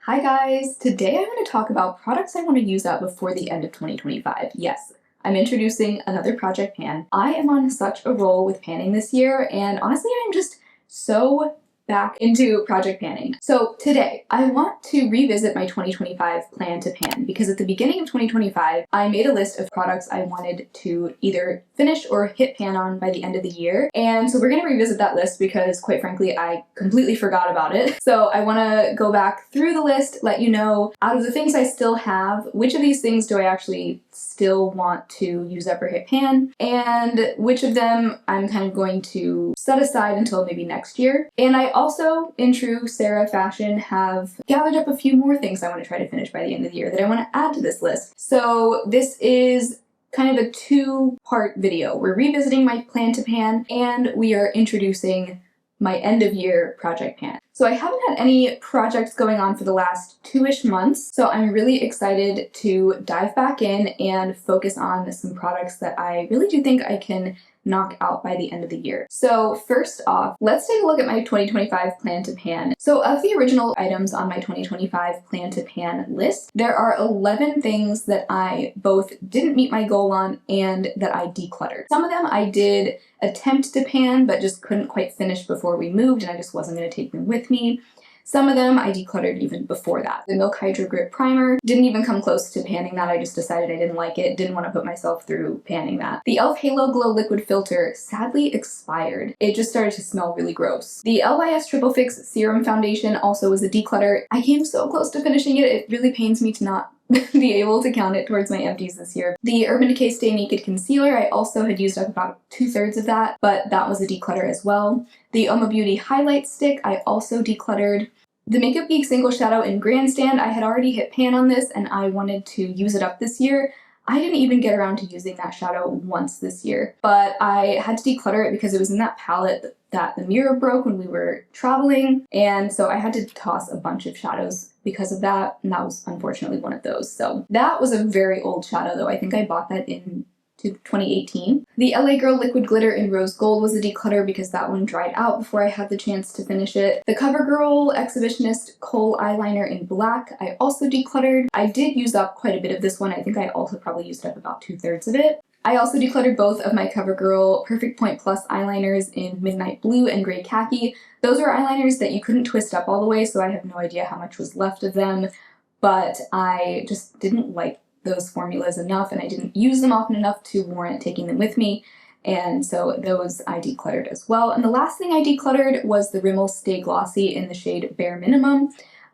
Hi guys! Today I'm going to talk about products I want to use up before the end of 2025. Yes, I'm introducing another project pan. I am on such a roll with panning this year, and honestly I'm just so back into project panning. So today I want to revisit my 2025 plan to pan because at the beginning of 2025 I made a list of products I wanted to either finish or hit pan on by the end of the year, and so we're going to revisit that list because quite frankly I completely forgot about it. So I want to go back through the list, let you know out of the things I still have, which of these things do I actually still want to use up or hit pan, and which of them I'm kind of going to set aside until maybe next year. And I also, in true Sarah fashion, have gathered up a few more things I want to try to finish by the end of the year that I want to add to this list. So this is kind of a two-part video. We're revisiting my plan to pan, and we are introducing my end of year project pan. So I haven't had any projects going on for the last 2-ish months, so I'm really excited to dive back in and focus on some products that I really do think I can knock out by the end of the year. So first off, let's take a look at my 2025 plan to pan. So of the original items on my 2025 plan to pan list, there are 11 things that I both didn't meet my goal on and that I decluttered. Some of them I did attempt to pan but just couldn't quite finish before we moved and I just wasn't going to take them with me. Some of them I decluttered even before that. The Milk Hydro Grip Primer didn't even come close to panning that. I just decided I didn't like it, didn't want to put myself through panning that. The e.l.f. Halo Glow Liquid Filter sadly expired. It just started to smell really gross. The LYS Triple Fix Serum Foundation also was a declutter. I came so close to finishing it, it really pains me to not be able to count it towards my empties this year. The Urban Decay Stay Naked Concealer, I also had used up about 2/3 of that, but that was a declutter as well. The Oma Beauty Highlight Stick, I also decluttered. The MakeupGeek Single Shadow in Grandstand, I had already hit pan on this and I wanted to use it up this year. I didn't even get around to using that shadow once this year, but I had to declutter it because it was in that palette that the mirror broke when we were traveling, and so I had to toss a bunch of shadows because of that, and that was unfortunately one of those. So that was a very old shadow though. I think I bought that in 2018. The LA Girl Liquid Glitter in Rose Gold was a declutter because that one dried out before I had the chance to finish it. The CoverGirl Exhibitionist Kohl Eyeliner in Black, I also decluttered. I did use up quite a bit of this one. I think I also probably used up about 2/3 of it. I also decluttered both of my CoverGirl Perfect Point Plus eyeliners in Midnight Blue and Gray Khaki. Those are eyeliners that you couldn't twist up all the way, so I have no idea how much was left of them, but I just didn't like those formulas enough and I didn't use them often enough to warrant taking them with me, and so those I decluttered as well. And the last thing I decluttered was the Rimmel Stay Glossy in the shade Bare Minimum.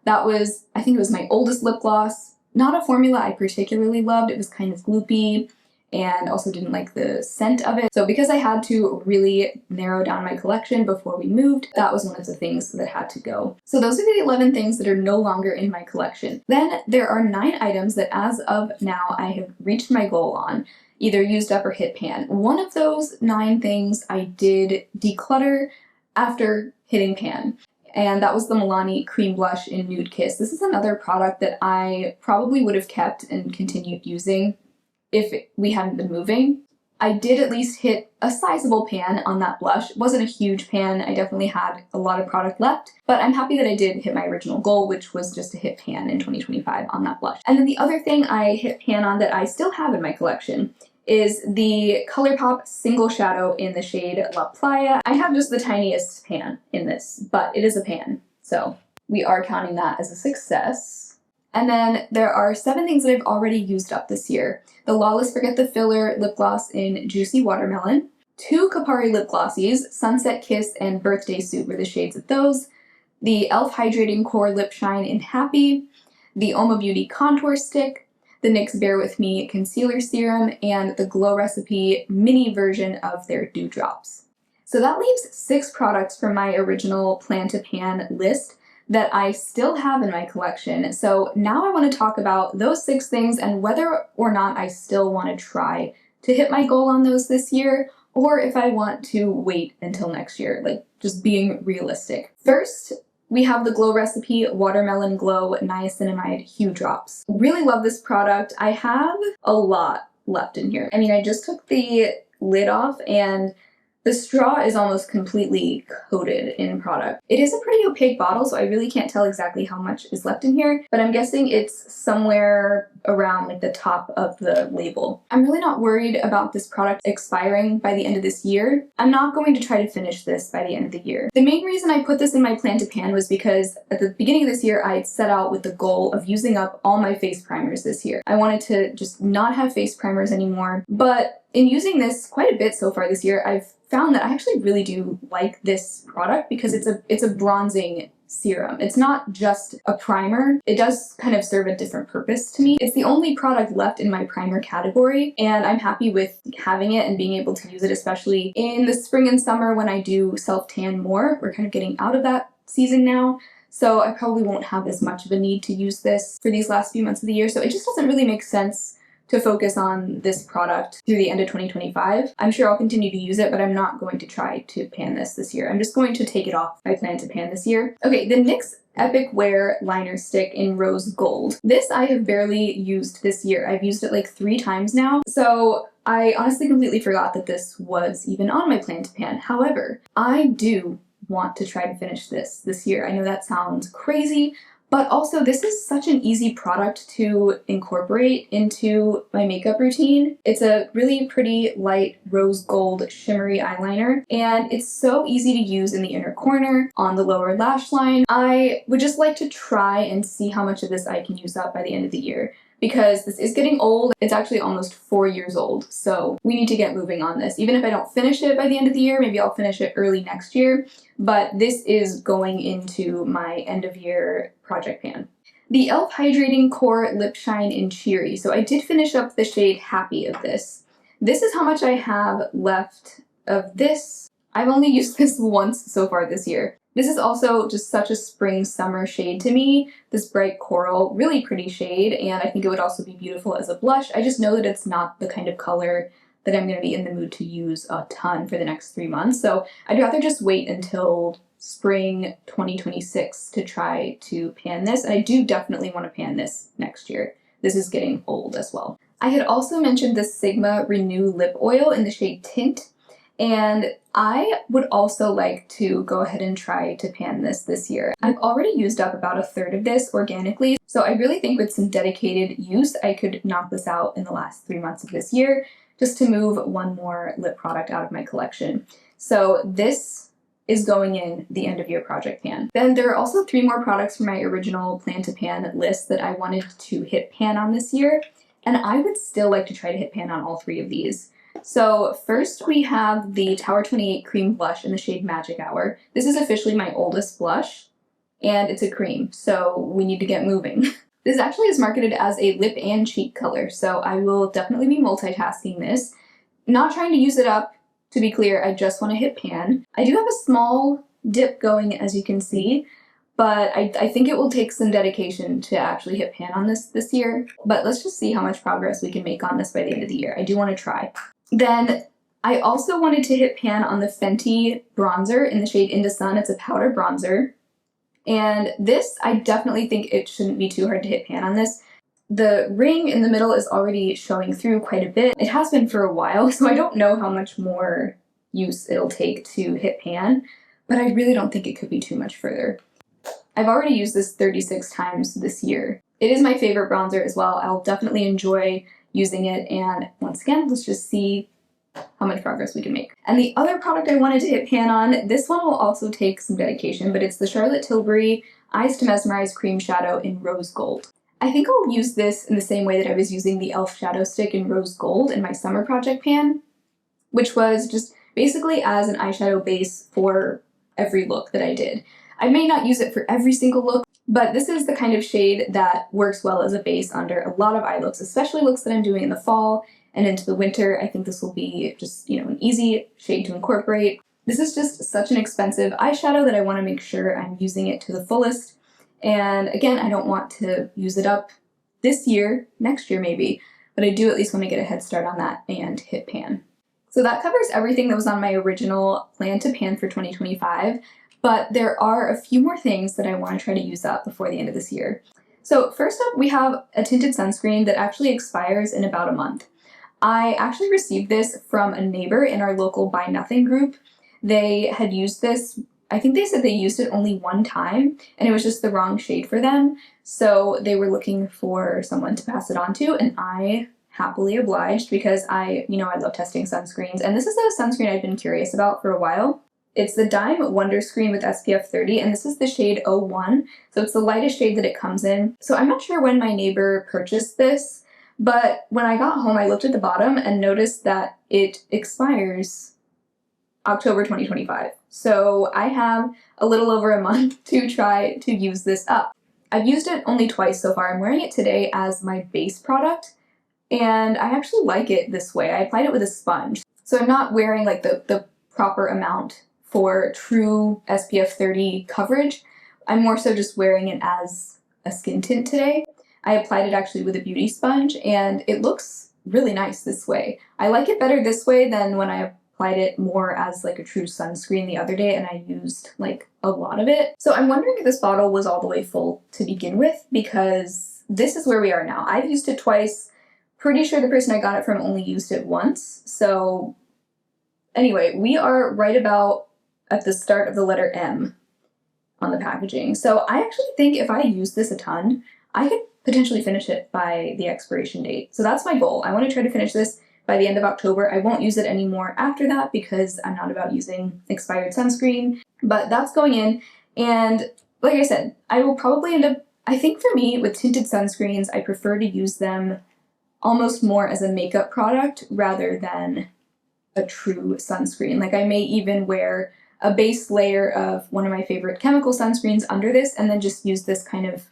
That was, I think it was my oldest lip gloss, not a formula I particularly loved. It was kind of gloopy and also didn't like the scent of it. So because I had to really narrow down my collection before we moved, that was one of the things that had to go. So those are the 11 things that are no longer in my collection. Then there are 9 items that as of now I have reached my goal on, either used up or hit pan. One of those 9 things I did declutter after hitting pan, and that was the Milani Cream Blush in Nude Kiss. This is another product that I probably would have kept and continued using if we hadn't been moving. I did at least hit a sizable pan on that blush. It wasn't a huge pan. I definitely had a lot of product left, but I'm happy that I did hit my original goal, which was just to hit pan in 2025 on that blush. And then the other thing I hit pan on that I still have in my collection is the ColourPop Single Shadow in the shade La Playa. I have just the tiniest pan in this, but it is a pan, so we are counting that as a success. And then there are 7 things that I've already used up this year. The Lawless Forget the Filler lip gloss in Juicy Watermelon. 2 Kapari lip glossies, Sunset Kiss and Birthday Suit were the shades of those. The e.l.f. Hydrating Core Lip Shine in Happy. The Oma Beauty Contour Stick. The NYX Bear With Me Concealer Serum. And the Glow Recipe mini version of their Dewdrops. So that leaves 6 products from my original plan to pan list that I still have in my collection. So now I want to talk about those 6 things and whether or not I still want to try to hit my goal on those this year, or if I want to wait until next year, like just being realistic. First, we have the Glow Recipe Watermelon Glow Niacinamide Hue Drops. Really love this product. I have a lot left in here. I mean, I just took the lid off and The straw is almost completely coated in product. It is a pretty opaque bottle, so I really can't tell exactly how much is left in here, but I'm guessing it's somewhere around like the top of the label. I'm really not worried about this product expiring by the end of this year. I'm not going to try to finish this by the end of the year. The main reason I put this in my plan to pan was because at the beginning of this year, I had set out with the goal of using up all my face primers this year. I wanted to just not have face primers anymore, but in using this quite a bit so far this year, I've found that I actually really do like this product because it's a bronzing serum. It's not just a primer. It does kind of serve a different purpose to me. It's the only product left in my primer category, and I'm happy with having it and being able to use it, especially in the spring and summer when I do self-tan more. We're kind of getting out of that season now, so I probably won't have as much of a need to use this for these last few months of the year, so it just doesn't really make sense to focus on this product through the end of 2025. I'm sure I'll continue to use it, but I'm not going to try to pan this year. I'm just going to take it off my plan to pan this year. Okay, the NYX Epic Wear Liner Stick in Rose Gold. This I have barely used this year. I've used it like 3 times now, so I honestly completely forgot that this was even on my plan to pan. However, I do want to try to finish this year. I know that sounds crazy, but also this is such an easy product to incorporate into my makeup routine. It's a really pretty light rose gold shimmery eyeliner, and it's so easy to use in the inner corner, on the lower lash line. I would just like to try and see how much of this I can use up by the end of the year, because this is getting old. It's actually almost 4 years old, so we need to get moving on this. Even if I don't finish it by the end of the year, maybe I'll finish it early next year, but this is going into my end of year project pan. The e.l.f. Hydrating Core Lip Shine in Cheery. So I did finish up the shade Happy of this. This is how much I have left of this. I've only used this once so far this year. This is also just such a spring summer shade to me, this bright coral, really pretty shade, and I think it would also be beautiful as a blush. I just know that it's not the kind of color that I'm going to be in the mood to use a ton for the next 3 months, so I'd rather just wait until spring 2026 to try to pan this, and I do definitely want to pan this next year. This is getting old as well. I had also mentioned the Sigma Renew Lip Oil in the shade Tint, and I would also like to go ahead and try to pan this year. I've already used up about 1/3 of this organically, so I really think with some dedicated use, I could knock this out in the last 3 months of this year, just to move one more lip product out of my collection. So this is going in the end of year project pan. Then there are also 3 more products from my original plan to pan list that I wanted to hit pan on this year, and I would still like to try to hit pan on all 3 of these. So first we have the Tower 28 Cream Blush in the shade Magic Hour. This is officially my oldest blush, and it's a cream, so we need to get moving. This actually is marketed as a lip and cheek color, so I will definitely be multitasking this. Not trying to use it up, to be clear, I just want to hit pan. I do have a small dip going, as you can see, but I think it will take some dedication to actually hit pan on this year. But let's just see how much progress we can make on this by the end of the year. I do want to try. Then I also wanted to hit pan on the Fenty bronzer in the shade Into Sun. It's a powder bronzer. And this, I definitely think it shouldn't be too hard to hit pan on this. The ring in the middle is already showing through quite a bit. It has been for a while, so I don't know how much more use it'll take to hit pan, but I really don't think it could be too much further. I've already used this 36 times this year. It is my favorite bronzer as well. I'll definitely enjoy using it, and once again, let's just see how much progress we can make. And the other product I wanted to hit pan on, this one will also take some dedication, but it's the Charlotte Tilbury Eyes to Mesmerize Cream Shadow in Rose Gold. I think I'll use this in the same way that I was using the e.l.f. Shadow Stick in Rose Gold in my summer project pan, which was just basically as an eyeshadow base for every look that I did. I may not use it for every single look, but this is the kind of shade that works well as a base under a lot of eye looks, especially looks that I'm doing in the fall and into the winter. I think this will be just, an easy shade to incorporate. This is just such an expensive eyeshadow that I want to make sure I'm using it to the fullest. And again, I don't want to use it up this year, next year maybe, but I do at least want to get a head start on that and hit pan. So that covers everything that was on my original plan to pan for 2025, but there are a few more things that I want to try to use up before the end of this year. So first up, we have a tinted sunscreen that actually expires in about a month. I actually received this from a neighbor in our local Buy Nothing group. They had used this, I think they said they used it only one time, and it was just the wrong shade for them. So they were looking for someone to pass it on to, and I happily obliged because I love testing sunscreens. And this is a sunscreen I've been curious about for a while. It's the Dime Wonder Screen with SPF 30, and this is the shade 01. So it's the lightest shade that it comes in. So I'm not sure when my neighbor purchased this, but when I got home, I looked at the bottom and noticed that it expires October 2025. So I have a little over a month to try to use this up. I've used it only twice so far. I'm wearing it today as my base product, and I actually like it this way. I applied it with a sponge. So I'm not wearing like the proper amount for true SPF 30 coverage. I'm more so just wearing it as a skin tint today. I applied it actually with a beauty sponge, and it looks really nice this way. I like it better this way than when I applied it more as like a true sunscreen the other day and I used like a lot of it. So I'm wondering if this bottle was all the way full to begin with, because this is where we are now. I've used it twice. Pretty sure the person I got it from only used it once. So anyway, we are right about at the start of the letter M on the packaging. So I actually think if I use this a ton, I could potentially finish it by the expiration date. So that's my goal. I want to try to finish this by the end of October. I won't use it anymore after that because I'm not about using expired sunscreen, but that's going in. And like I said, I will probably end up, I think for me with tinted sunscreens, I prefer to use them almost more as a makeup product rather than a true sunscreen. Like I may even wear a base layer of one of my favorite chemical sunscreens under this and then just use this kind of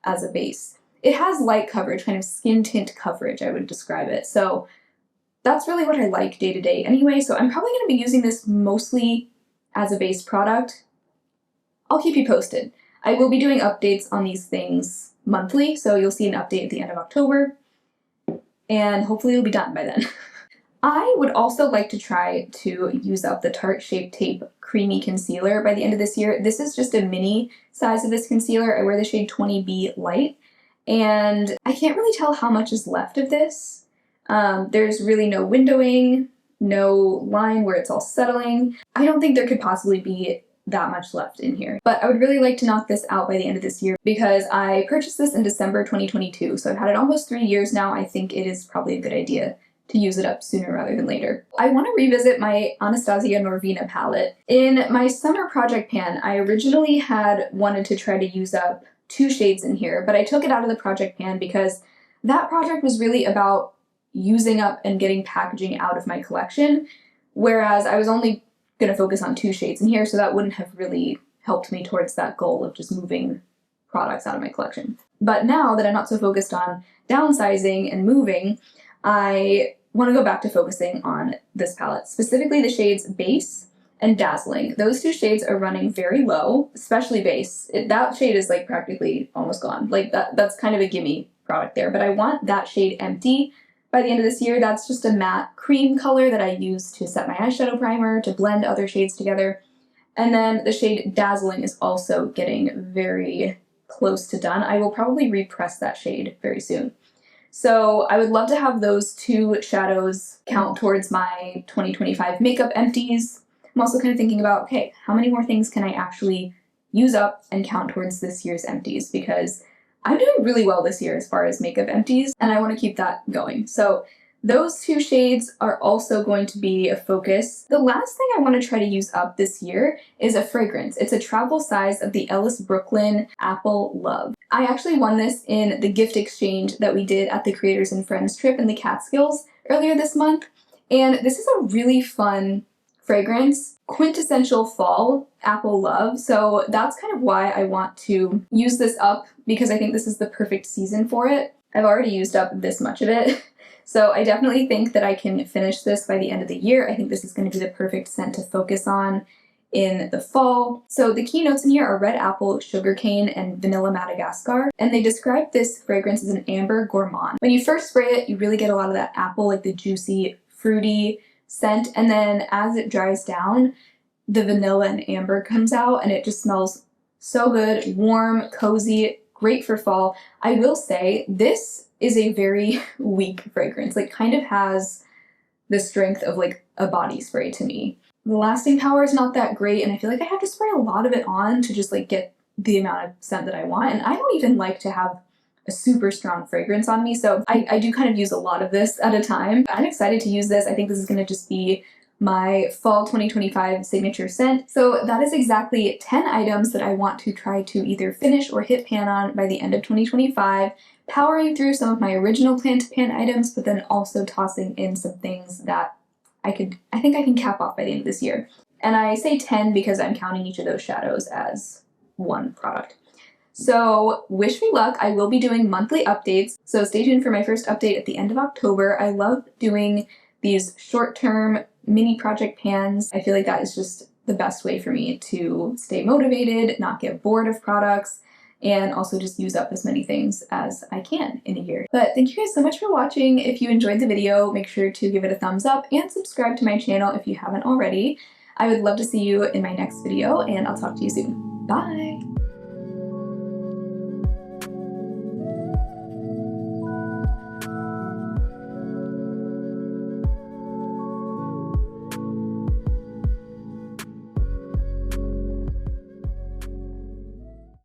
as a base. It has light coverage, kind of skin tint coverage, I would describe it. So that's really what I like day to day anyway. So I'm probably going to be using this mostly as a base product. I'll keep you posted. I will be doing updates on these things monthly, so you'll see an update at the end of October, and hopefully it'll be done by then. I would also like to try to use up the Tarte Shape Tape Creamy Concealer by the end of this year. This is just a mini size of this concealer. I wear the shade 20B Light, and I can't really tell how much is left of this. There's really no windowing, no line where it's all settling. I don't think there could possibly be that much left in here. But I would really like to knock this out by the end of this year because I purchased this in December 2022, so I've had it almost 3 years now. I think it is probably a good idea to use it up sooner rather than later. I want to revisit my Anastasia Norvina palette. In my summer project pan, I originally had wanted to try to use up 2 shades in here, but I took it out of the project pan because that project was really about using up and getting packaging out of my collection, whereas I was only going to focus on 2 shades in here, so that wouldn't have really helped me towards that goal of just moving products out of my collection. But now that I'm not so focused on downsizing and moving, I want to go back to focusing on this palette, specifically the shades Base and Dazzling. Those 2 shades are running very low, especially Base. That shade is like practically almost gone. Like that's kind of a gimme product there, but I want that shade Empty by the end of this year. That's just a matte cream color that I use to set my eyeshadow primer, to blend other shades together. And then the shade Dazzling is also getting very close to done. I will probably repress that shade very soon. So I would love to have those 2 shadows count towards my 2025 makeup empties. I'm also kind of thinking about, okay, how many more things can I actually use up and count towards this year's empties? Because I'm doing really well this year as far as makeup empties, and I want to keep that going. So those 2 shades are also going to be a focus. The last thing I want to try to use up this year is a fragrance. It's a travel size of the Ellis Brooklyn Apple Love. I actually won this in the gift exchange that we did at the Creators and Friends trip in the Catskills earlier this month, and this is a really fun fragrance, quintessential fall Apple Love. So that's kind of why I want to use this up, because I think this is the perfect season for it. I've already used up this much of it. So I definitely think that I can finish this by the end of the year. I think this is going to be the perfect scent to focus on in the fall. So the key notes in here are red apple, sugarcane, and vanilla Madagascar. And they describe this fragrance as an amber gourmand. When you first spray it, you really get a lot of that apple, like the juicy, fruity scent. And then as it dries down, the vanilla and amber comes out, and it just smells so good, warm, cozy, great for fall. I will say this is a very weak fragrance. Like, kind of has the strength of like a body spray to me. The lasting power is not that great, and I feel like I have to spray a lot of it on to just like get the amount of scent that I want. And I don't even like to have a super strong fragrance on me, so I do kind of use a lot of this at a time. I'm excited to use this. I think this is going to just be my fall 2025 signature scent. So that is exactly 10 items that I want to try to either finish or hit pan on by the end of 2025, powering through some of my original plan to pan items, but then also tossing in some things that I think I can cap off by the end of this year. And I say 10 because I'm counting each of those shadows as one product. So wish me luck. I will be doing monthly updates, so stay tuned for my first update at the end of October. I love doing these short-term mini project pans. I feel like that is just the best way for me to stay motivated, not get bored of products, and also just use up as many things as I can in a year. But thank you guys so much for watching. If you enjoyed the video, make sure to give it a thumbs up and subscribe to my channel if you haven't already. I would love to see you in my next video, and I'll talk to you soon. Bye!